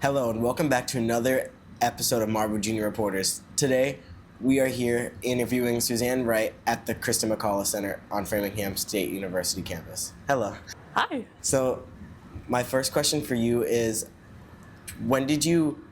Hello and welcome back to another episode of Marlborough Junior Reporters. Today, we are here interviewing Suzanne Wright at the McAuliffe Center on Framingham State University campus. Hello. Hi. So, my first question for you is, when did you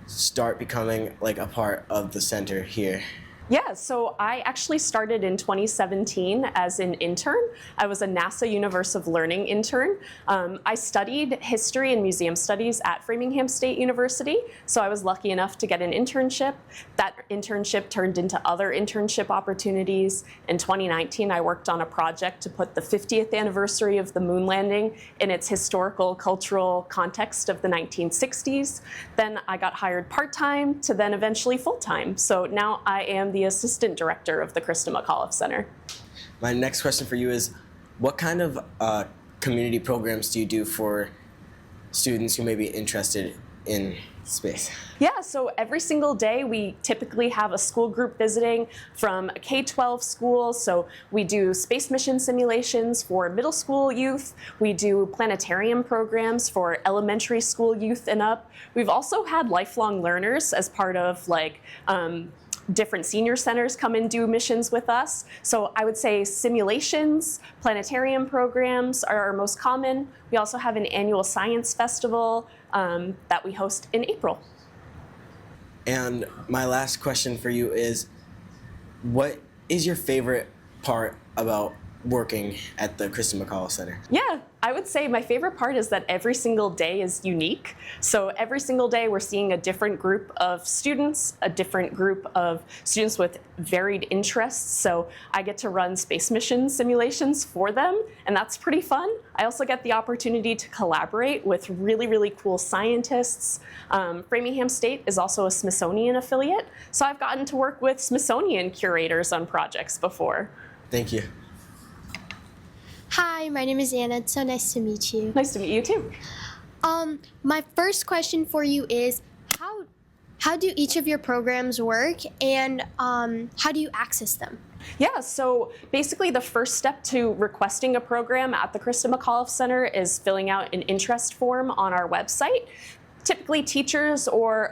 start becoming a part of the center here? Yeah, so I actually started in 2017 as an intern. I was a NASA Universe of Learning intern. I studied history and museum studies at Framingham State University, so I was lucky enough to get an internship. That internship turned into other internship opportunities. In 2019, I worked on a project to put the 50th anniversary of the moon landing in its historical, cultural context of the 1960s. Then I got hired part-time to then eventually full-time. So now I am the assistant director of the McAuliffe Center. My next question for you is, what kind of community programs do you do for students who may be interested in space? Yeah, so every single day we typically have a school group visiting from a K-12 school. So we do space mission simulations for middle school youth. We do planetarium programs for elementary school youth and up. We've also had lifelong learners as part of different senior centers come and do missions with us. So I would say simulations, planetarium programs are our most common. We also have an annual science festival that we host in April. And my last question for you is, what is your favorite part about working at the McAuliffe Center? Yeah, I would say my favorite part is that every single day is unique. So every single day we're seeing a different group of students, a different group of students with varied interests. So I get to run space mission simulations for them, and that's pretty fun. I also get the opportunity to collaborate with really, really cool scientists. Framingham State is also a Smithsonian affiliate, so I've gotten to work with Smithsonian curators on projects before. Thank you. Hi, my name is Anna. It's so nice to meet you. Nice to meet you too. My first question for you is, how do each of your programs work, and how do you access them? Yeah, so basically the first step to requesting a program at the McAuliffe Center is filling out an interest form on our website. Typically teachers or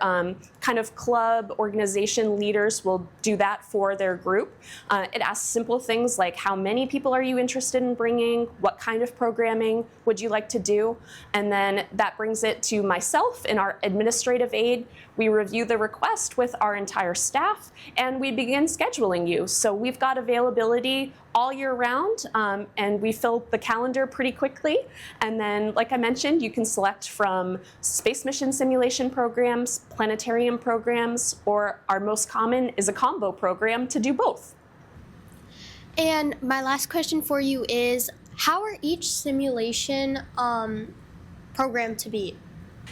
kind of club organization leaders will do that for their group. It asks simple things like, how many people are you interested in bringing? What kind of programming would you like to do? And then that brings it to myself and our administrative aide. We review the request with our entire staff, and we begin scheduling you. So we've got availability all year round, and we fill the calendar pretty quickly. And then, like I mentioned, you can select from space mission simulation programs, planetarium programs, or our most common is a combo program to do both. And my last question for you is, how are each simulation programmed to be?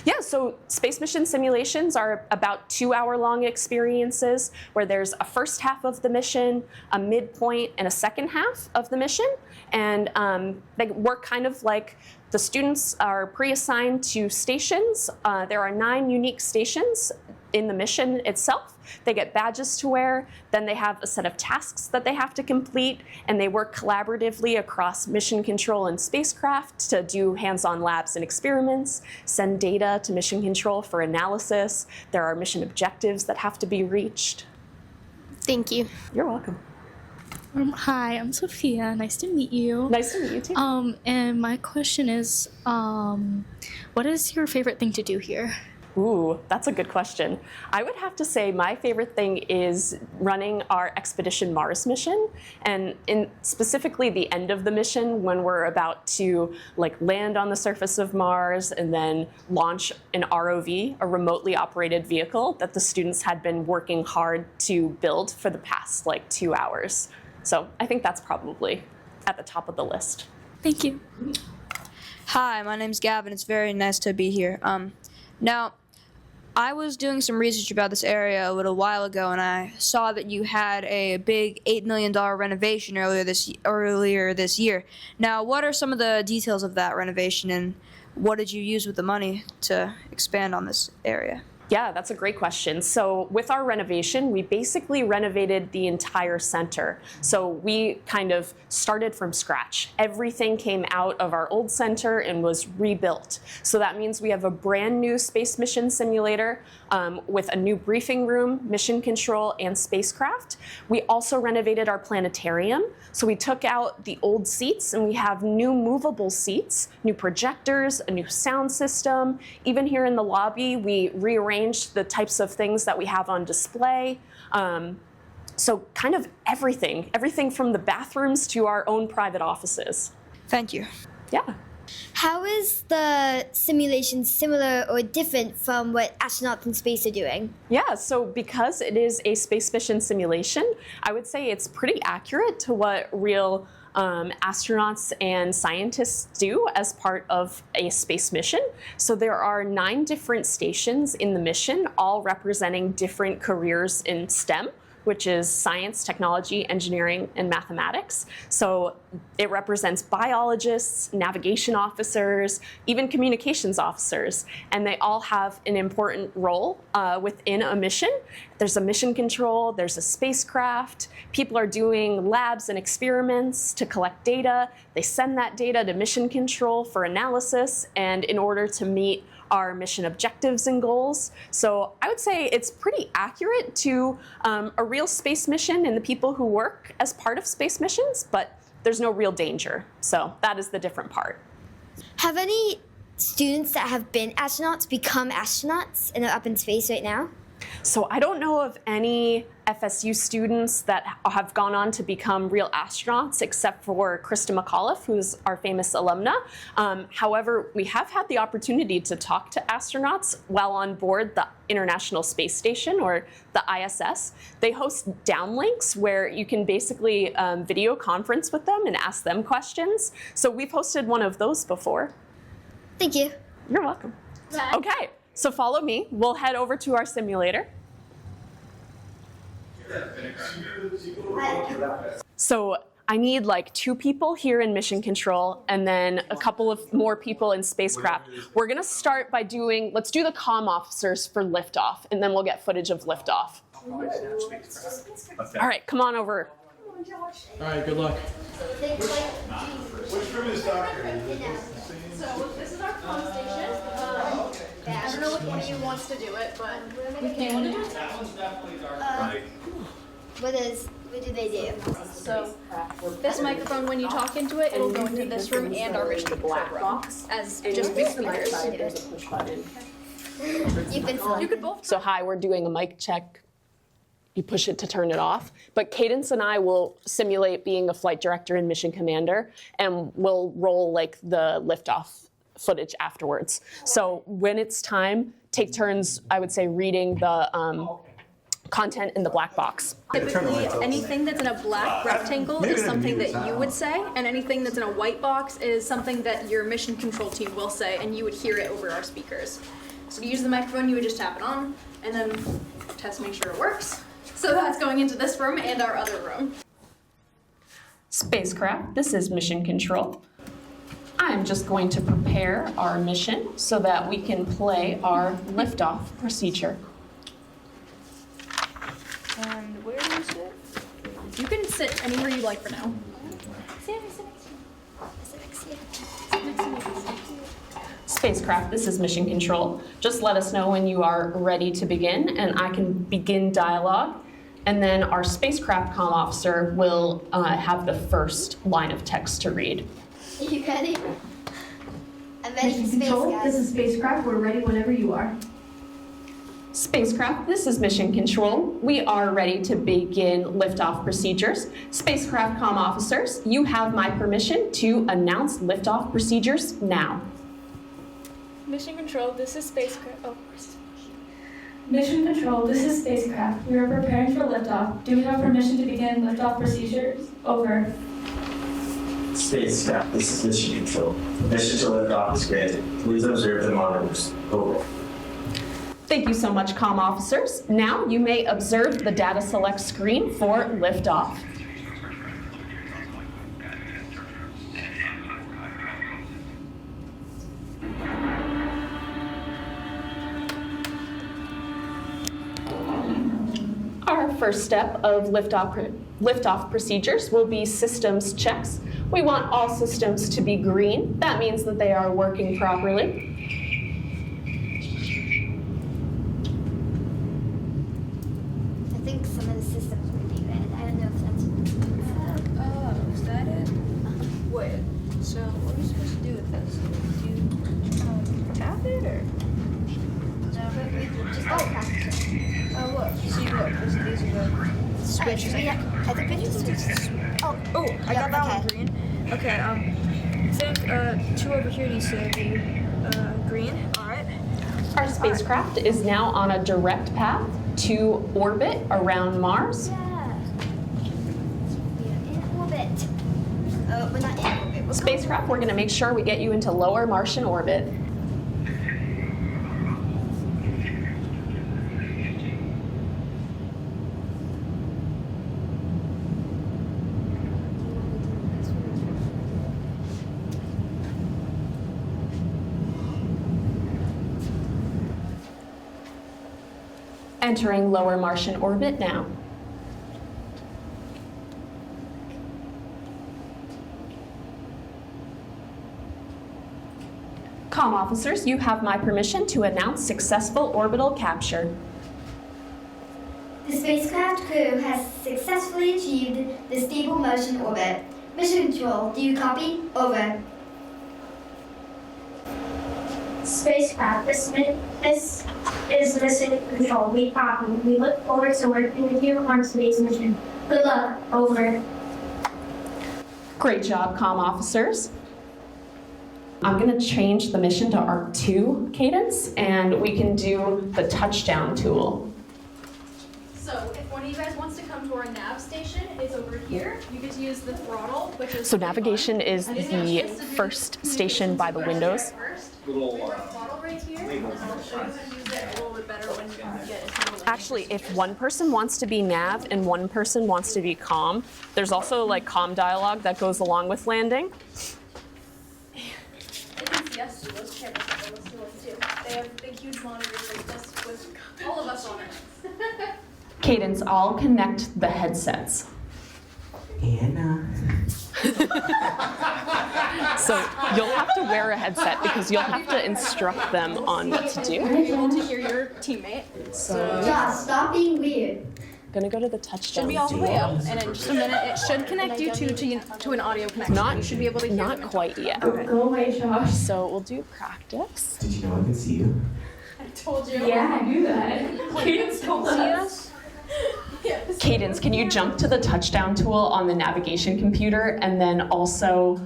Yeah, so space mission simulations are about 2-hour-long experiences where there's a first half of the mission, a midpoint, and a second half of the mission. And they work kind of like the students are pre-assigned to stations. There are 9 unique stations in the mission itself. They get badges to wear, then they have a set of tasks that they have to complete, and they work collaboratively across mission control and spacecraft to do hands-on labs and experiments, send data to mission control for analysis. There are mission objectives that have to be reached. Thank you. You're welcome. Hi, I'm Sophia. Nice to meet you. Nice to meet you too. And my question is, what is your favorite thing to do here? Ooh, that's a good question. I would have to say my favorite thing is running our Expedition Mars mission, and specifically the end of the mission when we're about to land on the surface of Mars and then launch an ROV, a remotely operated vehicle that the students had been working hard to build for the past 2 hours. So I think that's probably at the top of the list. Thank you. Hi, my name's Gavin. It's very nice to be here. Now, I was doing some research about this area a little while ago, and I saw that you had a big $8 million renovation earlier this year. Now, what are some of the details of that renovation, and what did you use with the money to expand on this area? Yeah, that's a great question. So with our renovation, we basically renovated the entire center. So we kind of started from scratch. Everything came out of our old center and was rebuilt. So that means we have a brand new space mission simulator with a new briefing room, mission control, and spacecraft. We also renovated our planetarium. So we took out the old seats and we have new movable seats, new projectors, a new sound system. Even here in the lobby, we rearranged the types of things that we have on display. So kind of everything from the bathrooms to our own private offices. Thank you. Yeah. How is the simulation similar or different from what astronauts in space are doing? Yeah, so because it is a space mission simulation, I would say it's pretty accurate to what real astronauts and scientists do as part of a space mission. So there are 9 different stations in the mission, all representing different careers in STEM, which is science, technology, engineering, and mathematics. So it represents biologists, navigation officers, even communications officers, and they all have an important role within a mission. There's a mission control, there's a spacecraft, people are doing labs and experiments to collect data. They send that data to mission control for analysis and in order to meet our mission objectives and goals. So I would say it's pretty accurate to a real space mission and the people who work as part of space missions, but there's no real danger. So that is the different part. Have any students that have been astronauts become astronauts and are up in space right now? So I don't know of any FSU students that have gone on to become real astronauts except for Krista McAuliffe, who's our famous alumna. However, we have had the opportunity to talk to astronauts while on board the International Space Station, or the ISS. They host downlinks where you can basically video conference with them and ask them questions. So we've hosted one of those before. Thank you. You're welcome. Okay, so follow me. We'll head over to our simulator. So I need like 2 people here in mission control and then a couple of more people in spacecraft. We're gonna start by let's do the comm officers for liftoff, and then we'll get footage of liftoff. All right, come on over. All right, good luck. Which room is Doctor? So this is our comm station. I don't know which one of you wants to do it, but we can do it. That one's definitely Doctor. What do they do? So this microphone, when you talk into it, it'll go into this room and our mission control room as just big speakers. There's a push button. You could both. So hi, we're doing a mic check. You push it to turn it off. But Cadence and I will simulate being a flight director and mission commander, and we'll roll like the liftoff footage afterwards. So when it's time, take turns, I would say, reading the content in the black box. Typically, anything that's in a black rectangle is something that you would say, and anything that's in a white box is something that your mission control team will say, and you would hear it over our speakers. So to use the microphone, you would just tap it on, and then test to make sure it works. So that's going into this room and our other room. Spacecraft, this is mission control. I'm just going to prepare our mission so that we can play our liftoff procedure. And where do you sit? You can sit anywhere you like for now. Spacecraft, this is mission control. Just let us know when you are ready to begin, and I can begin dialogue. And then our spacecraft comm officer will have the first line of text to read. Are you ready? I'm ready for Mission space, Control, guys. this is Spacecraft. We're ready whenever you are. Spacecraft, this is mission control. We are ready to begin liftoff procedures. Spacecraft comm officers, you have my permission to announce liftoff procedures now. Mission Control, this is Spacecraft. Mission Control, this is Spacecraft. We are preparing for liftoff. Do we have permission to begin liftoff procedures? Over. Spacecraft, this is Mission Control. Permission to lift off is granted. Please observe the monitors. Over. Thank you so much, comm officers. Now you may observe the data select screen for liftoff. first step of liftoff procedures will be systems checks. We want all systems to be green. That means that they are working properly. I think some of the systems would be red. I don't know if that's. Oh, is that it? Wait, so what are we supposed to do with this? Do tap it or? No, we just gotta practice it. Oh, look. See, look. These are the switches. Yeah, I think we just. Oh, I got that one green. Okay, I think 2 over here needs to be green. All right. Our spacecraft is now on a direct path to orbit around Mars. yeah. We are in orbit. We're not in orbit. We're Spacecraft, we're going to make sure we get you into lower Martian orbit. Entering lower Martian orbit now. Comm officers, you have my permission to announce successful orbital capture. The spacecraft crew has successfully achieved the stable motion orbit. Mission control, do you copy? Over. Spacecraft, this is mission control. We copy. We look forward to working with you on today's mission. Good luck. Over. Great job, comm officers. I'm going to change the mission to ARC 2 Cadence, and we can do the touchdown tool. So if one of you guys wants to come to our nav station, it's over here. You get to use the throttle, which is So navigation is the first station by the windows. throttle right here. And I'll show you how to use it a little bit better when you get into the landing. Actually, if one person wants to be nav and one person wants to be comm, there's also like comm dialogue that goes along with landing. They can see us through those cameras that they're listening to too. They have big, huge monitors like this with all of us on it. Cadence, I'll connect the headsets. Anna. So you'll have to wear a headset because you'll have to instruct them on what to You're do. able to hear your teammate. So Josh, stop being weird. Gonna go to the should touchdown. be all the way up, and in just a minute it should connect you to an audio connection. Not, You should be able to hear not them. quite yet. Go away, Josh. So we'll do practice. Did you know I could see you? I told you. Yeah, I knew that. Cadence told See us. us? Yes. Cadence, can you jump to the touchdown tool on the navigation computer and then also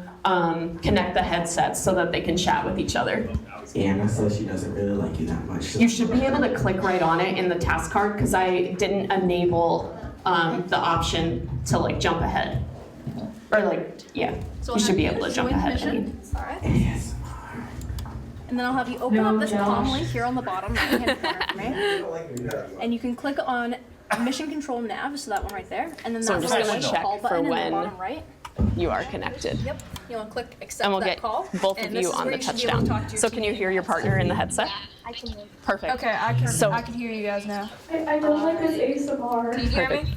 connect the headsets so that they can chat with each other? Anna says she doesn't really like you that much. You should be able to click right on it in the task card because I didn't enable the option to like jump ahead. Or like, yeah, So you I'll should be have able to you jump join the ahead. mission. All right. Yes. And then I'll have you open No, up this Josh. palm link here on the bottom right-hand corner for me. And you can click on Mission Control Nav, so that one right there. And then So I'm that just gonna little check call for button in when the bottom right. You are connected. Yep. You want to click accept And we'll that get call. both and of this you is on where the you should be able to touchdown. talk to your So can you hear your partner in the headset? I can hear. Perfect. Okay, I can hear you guys now. I don't like this ASMR. Can you hear Perfect. me?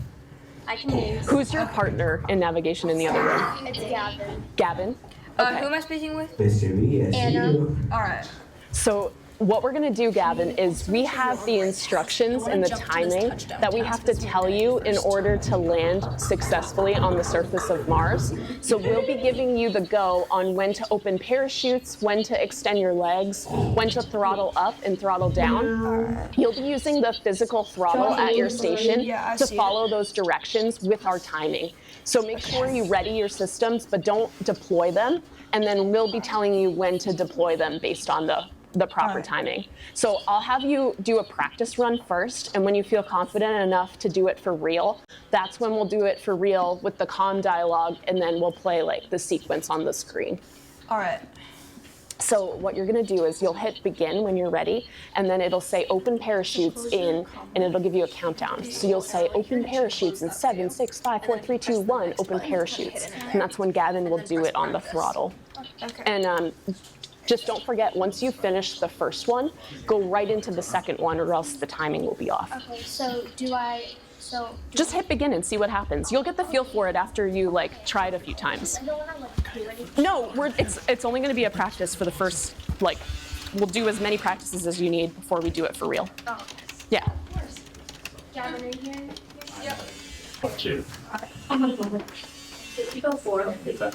I can hear. Who's your partner in navigation in the other room? It's Gavin. Gavin? Who Okay. am I speaking with? Mr. B, yes, Anna. you. All right. So what we're going to do, Gavin, is we have the instructions and the timing that we have to tell you in order to land successfully on the surface of Mars. So we'll be giving you the go on when to open parachutes, when to extend your legs, when to throttle up and throttle down. You'll be using the physical throttle at your station Yeah, I to see it. follow those directions with our timing. So make sure you ready your systems, but don't deploy them. And then we'll be telling you when to deploy them based on the proper timing. So I'll have you do a practice run first, and when you feel confident enough to do it for real, that's when we'll do it for real with the comm dialogue, and then we'll play like the sequence on the screen. All right. So what you're gonna do is you'll hit begin when you're ready, and then it'll say open parachutes in, and it'll give you a countdown. So you'll say open parachutes in 7, 6, 5, 4, 3, 2, 1, open parachutes. And that's when Gavin will do it on the throttle. Okay. And just don't forget, once you finish the first one, go right into the second one or else the timing will be off. Okay, so do I So Just hit begin and see what happens. You'll get the feel for it after you like try it a few times. I don't want to like do anything. No, it's only going to be a practice for the first, like, we'll do as many practices as you need before we do it for real. Oh, Yeah. Gavin, are you here? Go for it.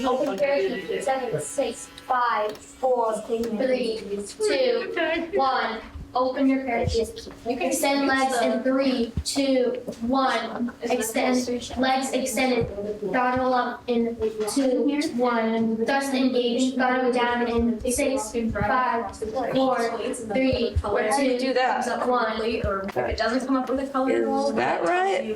Open parachute. 7, 6, 5, 4, 3, 2, 1. Open your parachute. You can extend legs in 3, 2, 1. Extend legs extended. Throttle up in 2, 1. Thrust engaged. Throttle down in 6, 5, 4, 3, 2, do that? 1. Or if it doesn't come up with a color at all, Is that right?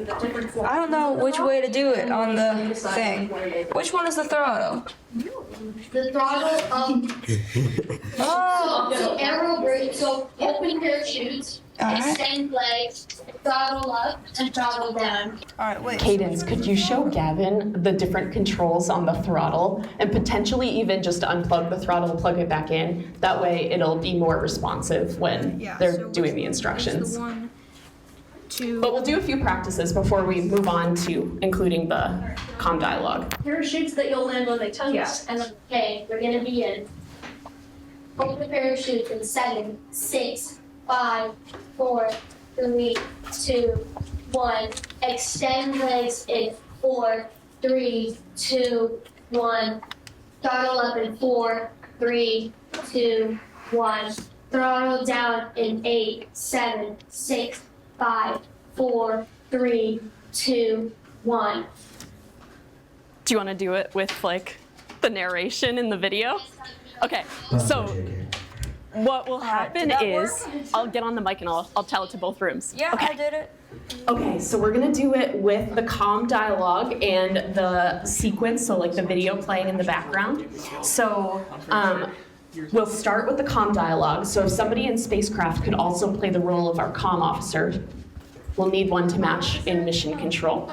I don't know which way to do it on the thing. Which one is the throttle? The throttle up. Oh! So arrow brake. So open parachutes. Extend legs. Throttle up and throttle down. Alright, wait. Cadence, could you show Gavin the different controls on the throttle and potentially even just unplug the throttle and plug it back in? That way it'll be more responsive when they're doing the instructions. But we'll do a few practices before we move on to including the comm dialogue. parachutes that you'll land when they touch. And then, okay, we're gonna begin. Open the parachute in 7, 6, 5, 4, 3, 2, 1. Extend legs in 4, 3, 2, 1. Throttle up in 4, 3, 2, 1. Throttle down in 8, 7, 6, 5, 4, 3, 2, 1. Do you want to do it with like the narration in the video? Okay, so what will happen is I'll get on the mic and I'll tell it to both rooms. Yeah, Okay. I did it. Okay, so we're gonna do it with the comm dialogue and the sequence, so like the video playing in the background. So we'll start with the comm dialogue. So if somebody in spacecraft could also play the role of our comm officer, we'll need one to match in mission control.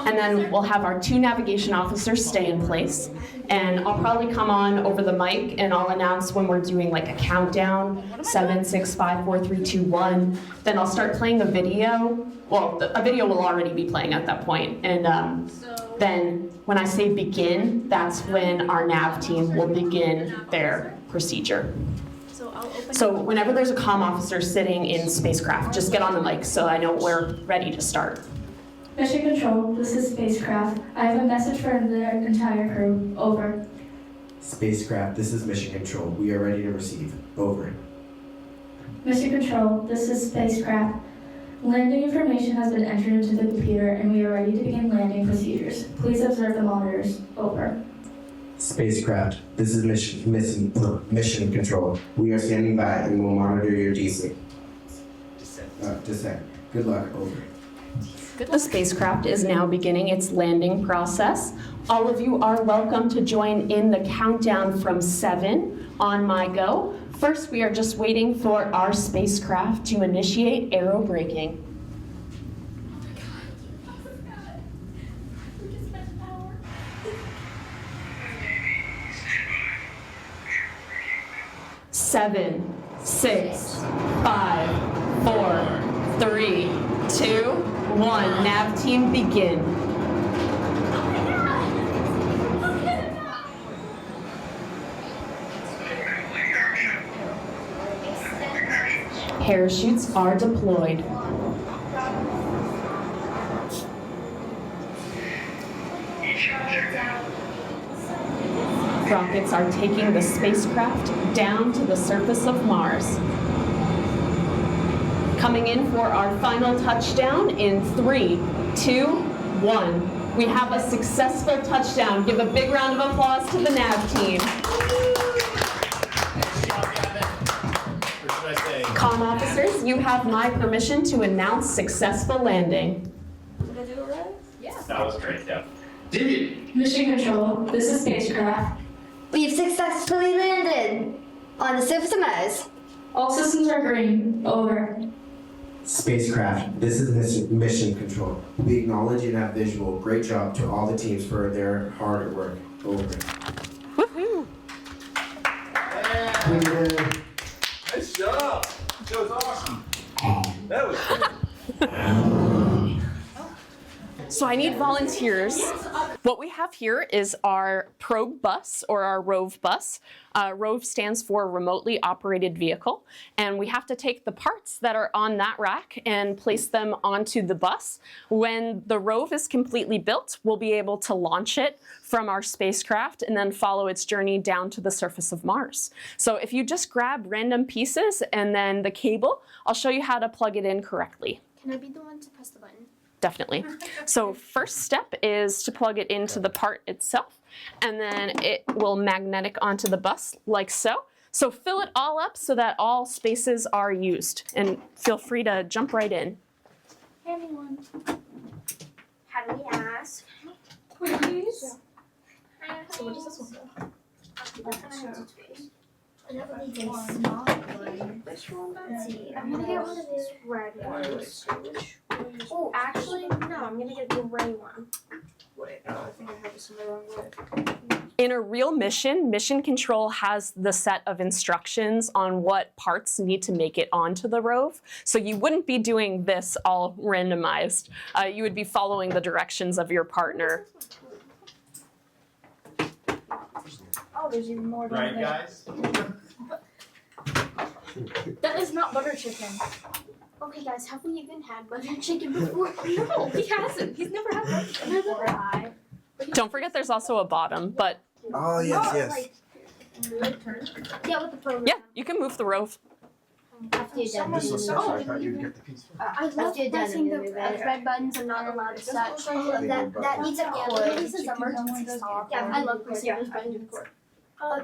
And then we'll have our 2 navigation officers stay in place. And I'll probably come on over the mic and I'll announce when we're doing like a countdown, 7, 6, 5, 4, 3, 2, 1. Then I'll start playing a video. Well, a video will already be playing at that point. And then when I say begin, that's when our nav team will begin their procedure. So whenever there's a comm officer sitting in spacecraft, just get on the mic so I know we're ready to start. Mission Control, this is Spacecraft. I have a message for the entire crew. Over. Spacecraft, this is Mission Control. We are ready to receive. Over. Mission Control, this is Spacecraft. Landing information has been entered into the computer and we are ready to begin landing procedures. Please observe the monitors. Over. Spacecraft, this is Mission Control. We are standing by and will monitor your descent. Good luck. Over. The spacecraft is now beginning its landing process. All of you are welcome to join in the countdown from 7 on my go. First, we are just waiting for our spacecraft to initiate aerobraking. 7, 6, 5, 4, 3, 2, 1. Nav team begin. Parachutes are deployed. Rockets are taking the spacecraft down to the surface of Mars. Coming in for our final touchdown in 3, 2, 1. We have a successful touchdown. Give a big round of applause to the nav team. Comm officers, you have my permission to announce successful landing. Did I do it right? Yeah. That was great, yeah. Did you? Mission Control, this is Spacecraft. We've successfully landed on the surface of Mars. All systems are green. Over. Spacecraft, this is Mission Control. We acknowledge and have visual. Great job to all the teams for their hard work. Over. Woohoo! Nice job. That was awesome. That was good. I need volunteers. What we have here is our probe bus, or our ROVE bus. ROVE stands for Remotely Operated Vehicle, and we have to take the parts that are on that rack and place them onto the bus. When the ROVE is completely built, we'll be able to launch it from our spacecraft and then follow its journey down to the surface of Mars. So if you just grab random pieces and then the cable, I'll show you how to plug it in correctly. Can I be the one to press the button? Definitely. So first step is to plug it into the part itself, and then it will magnetic onto the bus like so. So fill it all up so that all spaces are used, and feel free to jump right in. Anyone? How do we ask? Please. So what does this one do? I never need a small one. Which one? Let's see. I'm gonna get one of these red ones. Oh, actually, no. I'm gonna get the gray one. Wait, I think I have this in the wrong way. In a real mission, Mission Control has the set of instructions on what parts need to make it onto the ROVE. So you wouldn't be doing this all randomized. You would be following the directions of your partner. Oh, there's even more down Right, there. guys? That is not butter chicken. Okay, guys, have we even had butter chicken before? No, he hasn't. He's never had butter chicken before. Don't forget there's also a bottom, but Oh, yes. Yeah, with the program. yeah, you can move the ROVE. After you're done, This was then such, I thought you'd get the piece. I love After you're done, pressing the then move it. red buttons. I'm not allowed to touch. that needs a Yeah, cord. this is emergency stop. Yeah, I love pressing those buttons.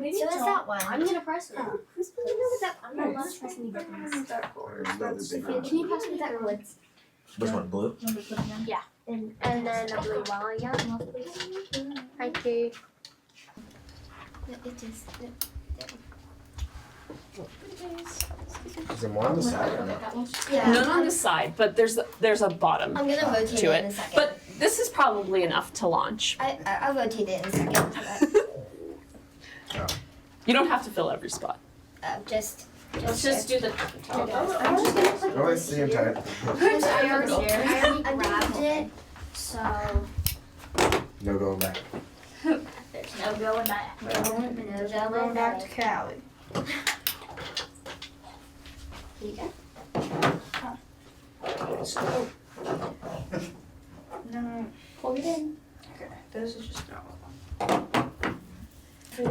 Maybe So is that one? I'm gonna press it. Who's gonna know what that? I'm not allowed to press any buttons. Can you pass me that cord? Which one, blue? And then a blue one. Yeah. Thank you. It is. Is there more on the side or not? Yeah. None on the side, but there's a bottom I'm gonna rotate to it in a it. second. But this is probably enough to launch. I'll rotate it in a second. You don't have to fill every spot. Let's just do the top. I'm just gonna put Oh, it's the entire. this I already grabbed it, so No going back. there's no going back. No going back to Cali. Here you go. No. Plug it in. Okay, this is just not.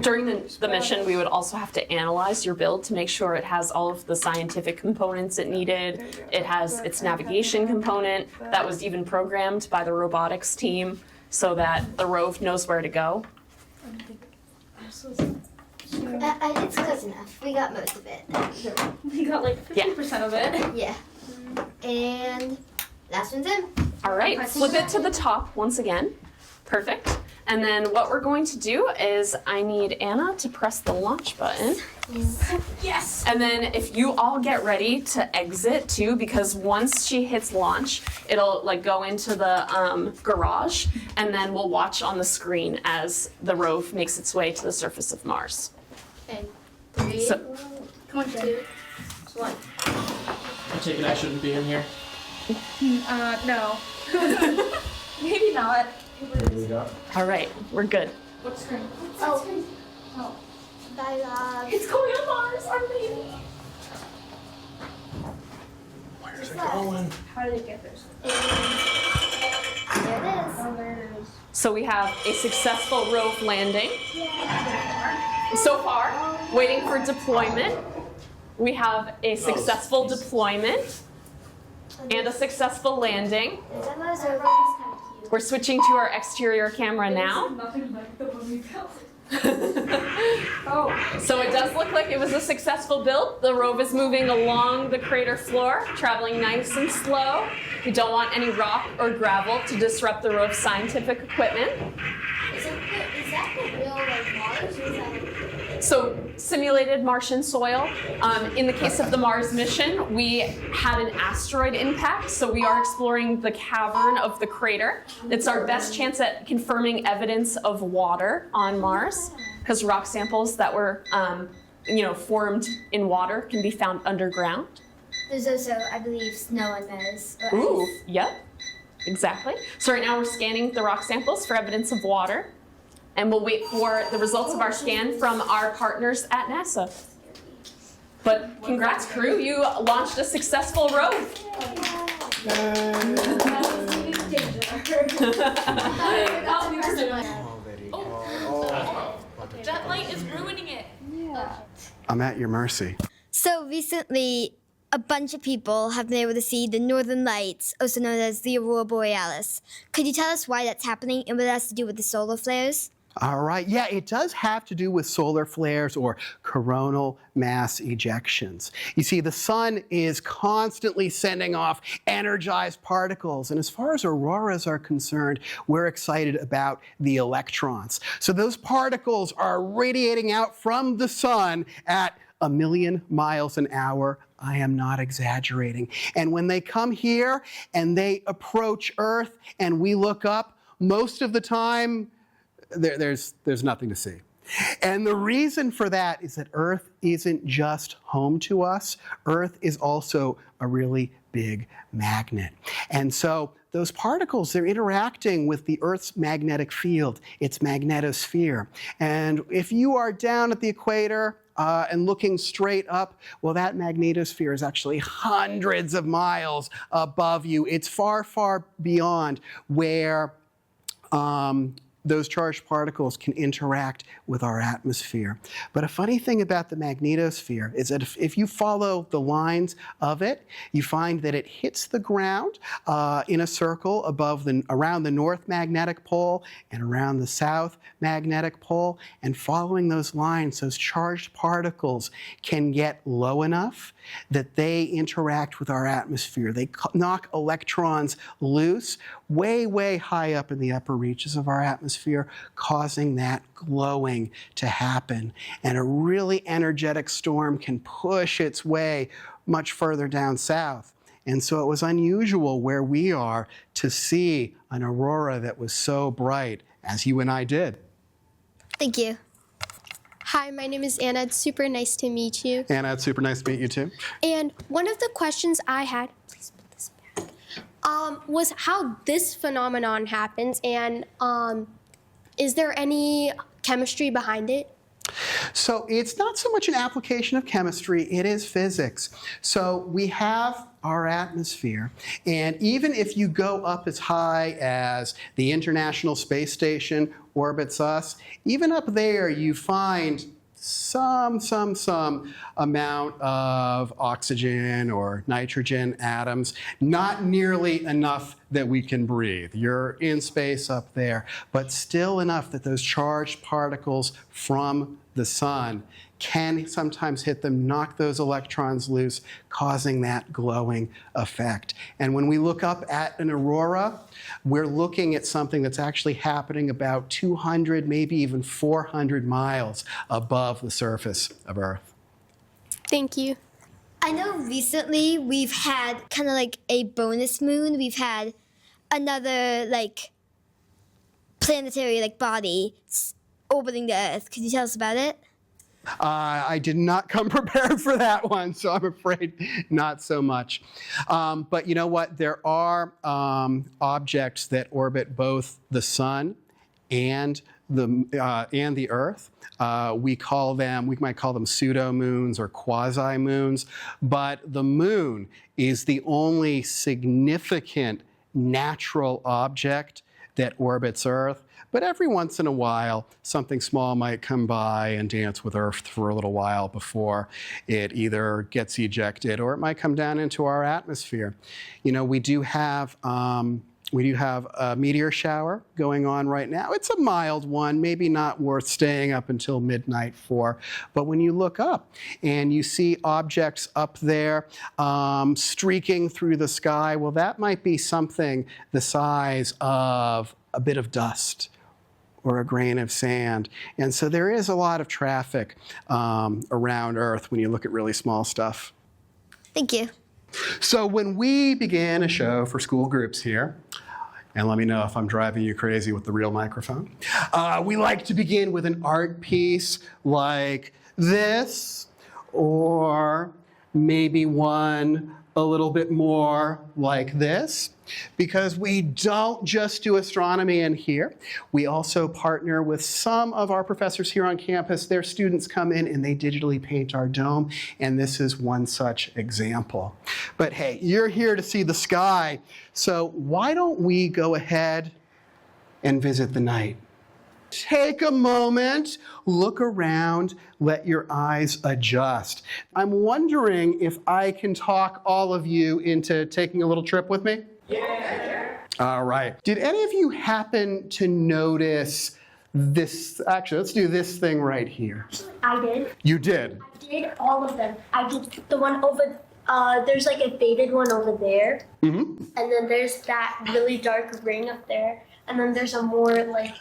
During the mission, we would also have to analyze your build to make sure it has all of the scientific components it needed. It has its navigation component that was even programmed by the robotics team so that the ROVE knows where to go. It's close enough. We got most of it. We got like 50% of it. Yeah. And last one's in. All right, flip it to the top once again. Perfect. And then what we're going to do is I need Anna to press the launch button. Yes. And then if you all get ready to exit too, because once she hits launch, it'll like go into the garage, and then we'll watch on the screen as the ROVE makes its way to the surface of Mars. Okay. 3. So- Come on, 2. 1. I take it I shouldn't be in here. No. Maybe not. All right, we're good. What screen? Oh. Bye, It's going on Mars, our baby. Where's it going? How did it get there? There it is. Oh, there it is. So we have a successful ROVE landing. So far, waiting for deployment. We have a successful deployment and a successful landing. We're switching to our exterior camera now. Nothing like the one we built. So it does look like it was a successful build. The ROVE is moving along the crater floor, traveling nice and slow. We don't want any rock or gravel to disrupt the ROVE's scientific equipment. Is that the real like Mars? Or is that So simulated Martian soil. In the case of the Mars mission, we had an asteroid impact, so we are exploring the cavern of the crater. It's our best chance at confirming evidence of water on Mars, because rock samples that were formed in water can be found underground. There's also, I believe, snow on Mars. or Ooh, ice. yep. Exactly. So right now we're scanning the rock samples for evidence of water, and we'll wait for the results of our scan from our partners at NASA. But congrats, crew, you launched a successful rove. That light is ruining it. I'm at your mercy. So recently, a bunch of people have been able to see the Northern Lights, also known as the Aurora Borealis. Could you tell us why that's happening and what it has to do with the solar flares? All right, yeah, it does have to do with solar flares or coronal mass ejections. You see, the sun is constantly sending off energized particles, and as far as auroras are concerned, we're excited about the electrons. So those particles are radiating out from the sun at 1,000,000 miles an hour. I am not exaggerating. And when they come here and they approach Earth and we look up, most of the time, there's nothing to see. And the reason for that is that Earth isn't just home to us. Earth is also a really big magnet. And so those particles, they're interacting with the Earth's magnetic field, its magnetosphere. And if you are down at the equator and looking straight up, well, that magnetosphere is actually hundreds of miles above you. It's far, far beyond where those charged particles can interact with our atmosphere. But a funny thing about the magnetosphere is that if you follow the lines of it, you find that it hits the ground in a circle around the north magnetic pole and around the south magnetic pole. And following those lines, those charged particles can get low enough that they interact with our atmosphere. They knock electrons loose way, way high up in the upper reaches of our atmosphere, causing that glowing to happen. And a really energetic storm can push its way much further down south. And so it was unusual where we are to see an aurora that was so bright as you and I did. Thank you. Hi, my name is Anna. It's super nice to meet you. Anna, it's super nice to meet you too. And one of the questions I had, please put this back, was how this phenomenon happens, and is there any chemistry behind it? So it's not so much an application of chemistry, it is physics. So we have our atmosphere, and even if you go up as high as the International Space Station orbits us, even up there you find some amount of oxygen or nitrogen atoms, not nearly enough that we can breathe. You're in space up there, but still enough that those charged particles from the sun can sometimes hit them, knock those electrons loose, causing that glowing effect. And when we look up at an aurora, we're looking at something that's actually happening about 200, maybe even 400 miles above the surface of Earth. Thank you. I know recently we've had kind of like a bonus moon. We've had another like planetary like body orbiting the Earth. Could you tell us about it? I did not come prepared for that one, so I'm afraid not so much. But you know what? There are objects that orbit both the sun and the Earth. We might call them pseudo-moons or quasi-moons, but the moon is the only significant natural object that orbits Earth. But every once in a while, something small might come by and dance with Earth for a little while before it either gets ejected or it might come down into our atmosphere. You know, we do have a meteor shower going on right now. It's a mild one, maybe not worth staying up until midnight for. But when you look up and you see objects up there streaking through the sky, well, that might be something the size of a bit of dust or a grain of sand. And so there is a lot of traffic around Earth when you look at really small stuff. Thank you. So when we began a show for school groups here, and let me know if I'm driving you crazy with the real microphone, we like to begin with an art piece like this, or maybe one a little bit more like this, because we don't just do astronomy in here. We also partner with some of our professors here on campus. Their students come in and they digitally paint our dome, and this is one such example. But hey, you're here to see the sky, so why don't we go ahead and visit the night? Take a moment, look around, let your eyes adjust. I'm wondering if I can talk all of you into taking a little trip with me? Yeah. All right. Did any of you happen to notice this? Actually, let's do this thing right here. I did. You did? I did all of them. I did the one over, there's like a faded one over there. Mm-hmm. And then there's that really dark ring up there. And then there's a more like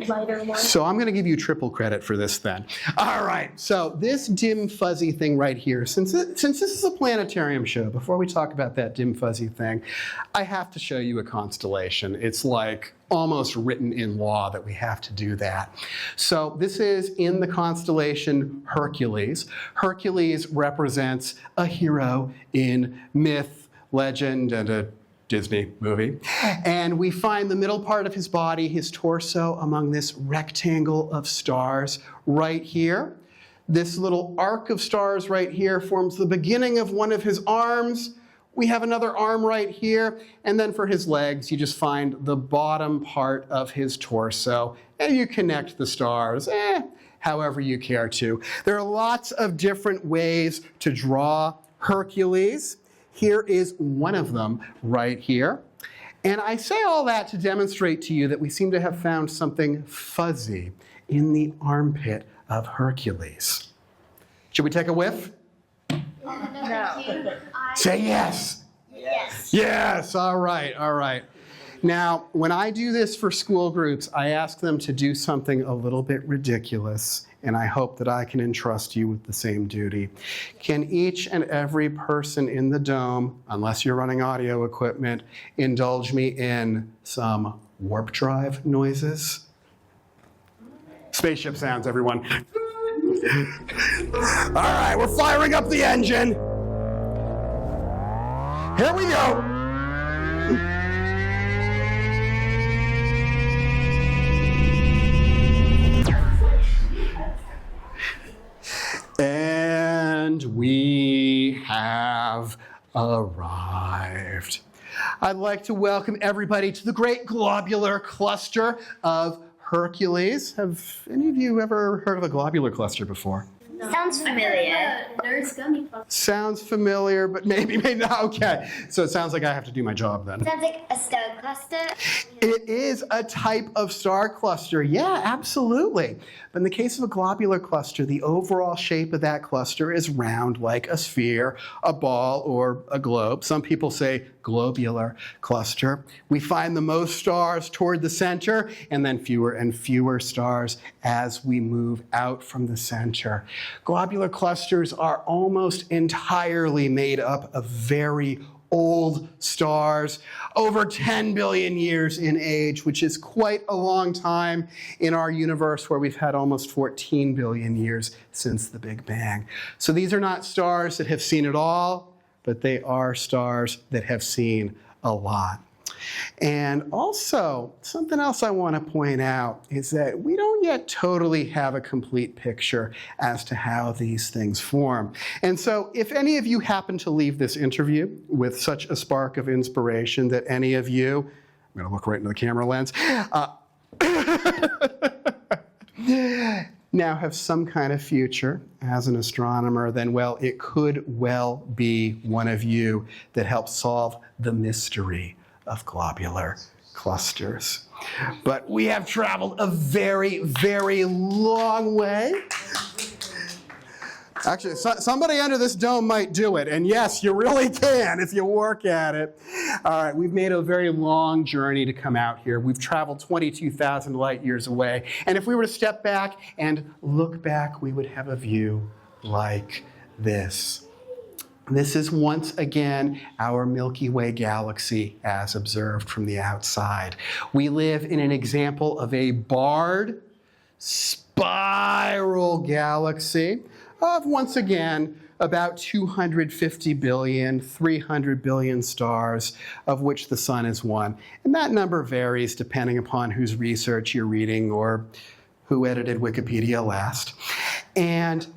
lighter one. So I'm going to give you triple credit for this then. All right, so this dim fuzzy thing right here, since this is a planetarium show, before we talk about that dim fuzzy thing, I have to show you a constellation. It's like almost written in law that we have to do that. So this is in the constellation Hercules. Hercules represents a hero in myth, legend, and a Disney movie. And we find the middle part of his body, his torso, among this rectangle of stars right here. This little arc of stars right here forms the beginning of one of his arms. We have another arm right here. And then for his legs, you just find the bottom part of his torso. And you connect the stars, however you care to. There are lots of different ways to draw Hercules. Here is one of them right here. And I say all that to demonstrate to you that we seem to have found something fuzzy in the armpit of Hercules. Should we take a whiff? No. Say yes. Yes. Yes, all right, all right. Now, when I do this for school groups, I ask them to do something a little bit ridiculous, and I hope that I can entrust you with the same duty. Can each and every person in the dome, unless you're running audio equipment, indulge me in some warp drive noises? Spaceship sounds, everyone. All right, we're firing up the engine. Here we go. And we have arrived. I'd like to welcome everybody to the great globular cluster of Hercules. Have any of you ever heard of a globular cluster before? Sounds familiar. Nurse gummy puff. Sounds familiar, but maybe not. Okay, so it sounds like I have to do my job then. Sounds like a star cluster. It is a type of star cluster. Yeah, absolutely. But in the case of a globular cluster, the overall shape of that cluster is round like a sphere, a ball, or a globe. Some people say globular cluster. We find the most stars toward the center, and then fewer and fewer stars as we move out from the center. Globular clusters are almost entirely made up of very old stars, over 10 billion years in age, which is quite a long time in our universe where we've had almost 14 billion years since the Big Bang. So these are not stars that have seen it all, but they are stars that have seen a lot. And also, something else I want to point out is that we don't yet totally have a complete picture as to how these things form. And so if any of you happen to leave this interview with such a spark of inspiration that any of you, I'm going to look right into the camera lens, now have some kind of future as an astronomer, then, well, it could well be one of you that helps solve the mystery of globular clusters. But we have traveled a very, very long way. Actually, somebody under this dome might do it. And yes, you really can if you work at it. All right, we've made a very long journey to come out here. We've traveled 22,000 light years away. And if we were to step back and look back, we would have a view like this. This is once again our Milky Way galaxy as observed from the outside. We live in an example of a barred spiral galaxy of, once again, about 250 billion, 300 billion stars, of which the sun is one. And that number varies depending upon whose research you're reading or who edited Wikipedia last. And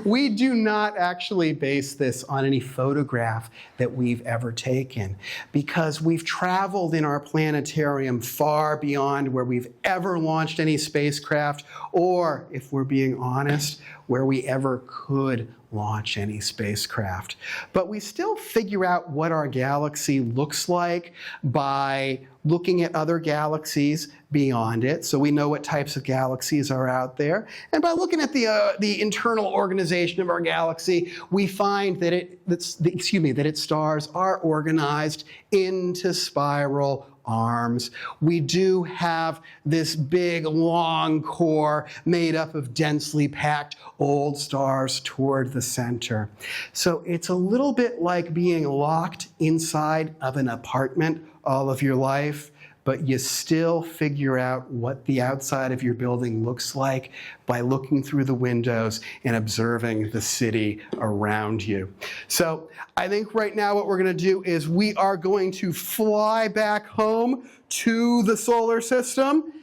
we do not actually base this on any photograph that we've ever taken, because we've traveled in our planetarium far beyond where we've ever launched any spacecraft, or, if we're being honest, where we ever could launch any spacecraft. But we still figure out what our galaxy looks like by looking at other galaxies beyond it, so we know what types of galaxies are out there. And by looking at the internal organization of our galaxy, we find that its stars are organized into spiral arms. We do have this big, long core made up of densely packed old stars toward the center. So it's a little bit like being locked inside of an apartment all of your life, but you still figure out what the outside of your building looks like by looking through the windows and observing the city around you. So I think right now what we're going to do is we are going to fly back home to the solar system.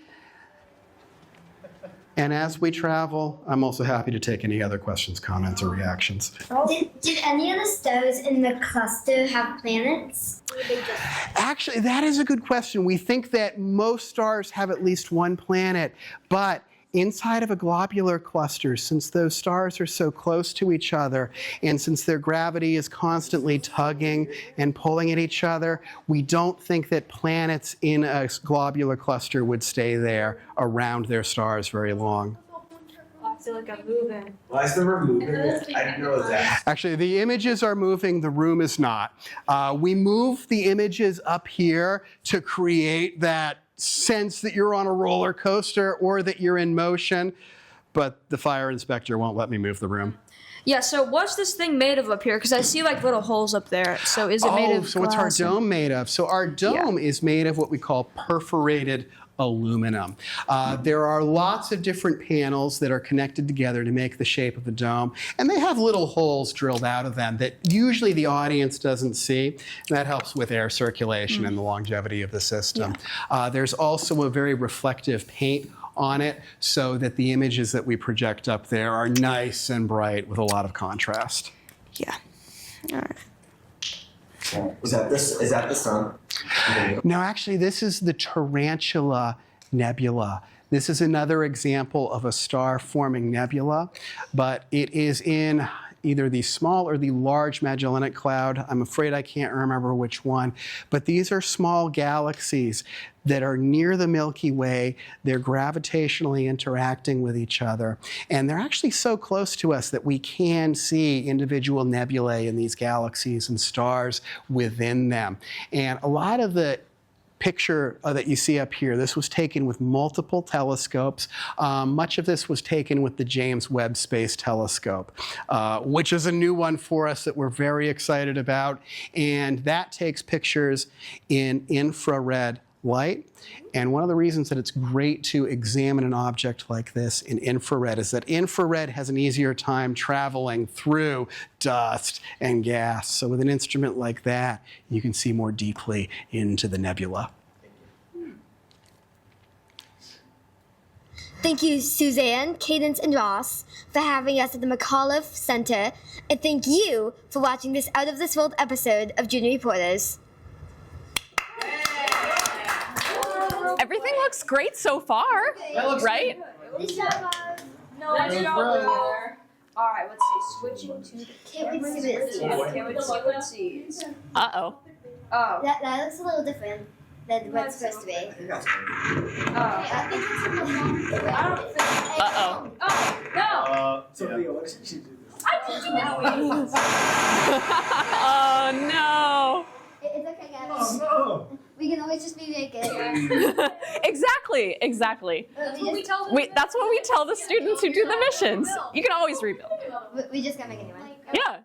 And as we travel, I'm also happy to take any other questions, comments, or reactions. Did any of the stars in the cluster have planets? Actually, that is a good question. We think that most stars have at least one planet, but inside of a globular cluster, since those stars are so close to each other, and since their gravity is constantly tugging and pulling at each other, we don't think that planets in a globular cluster would stay there around their stars very long. I feel like I'm moving. Why is the room moving? I didn't know that. Actually, the images are moving, the room is not. We move the images up here to create that sense that you're on a roller coaster or that you're in motion, but the fire inspector won't let me move the room. Yeah, so what's this thing made of up here? Because I see like little holes up there. So is it made of so what's our glass dome made of? So our dome is made of what we call perforated aluminum. There are lots of different panels that are connected together to make the shape of the dome, and they have little holes drilled out of them that usually the audience doesn't see, and that helps with air circulation and the longevity of the system. There's also a very reflective paint on it so that the images that we project up there are nice and bright with a lot of contrast. Yeah. All right. Is that the sun? No, actually, this is the Tarantula Nebula. This is another example of a star-forming nebula, but it is in either the small or the large Magellanic Cloud. I'm afraid I can't remember which one, but these are small galaxies that are near the Milky Way. They're gravitationally interacting with each other, and they're actually so close to us that we can see individual nebulae in these galaxies and stars within them. And a lot of the picture that you see up here, this was taken with multiple telescopes. Much of this was taken with the James Webb Space Telescope, which is a new one for us that we're very excited about. And that takes pictures in infrared light. And one of the reasons that it's great to examine an object like this in infrared is that infrared has an easier time traveling through dust and gas. So with an instrument like that, you can see more deeply into the nebula. Thank you, Suzanne, Cadence, and Ross, for having us at the McAuliffe Center. And thank you for watching this Out of This World episode of Junior Reporters. Everything looks great so far, right? No, it's not there. All right, let's see. Switching to the Can't wait to see this. Can't wait to see what it sees. Uh-oh. Oh. That looks a little different than what it's supposed to be. I think it's in the wrong. I don't think. Uh-oh. Oh, no. Sophia, what did you do? I didn't do anything. Oh, no. It's okay, guys. Oh, no. We can always just remake it. Exactly. That's what we tell That's what we tell the students who do the missions. You can always rebuild. We just gotta make a new one. Yeah.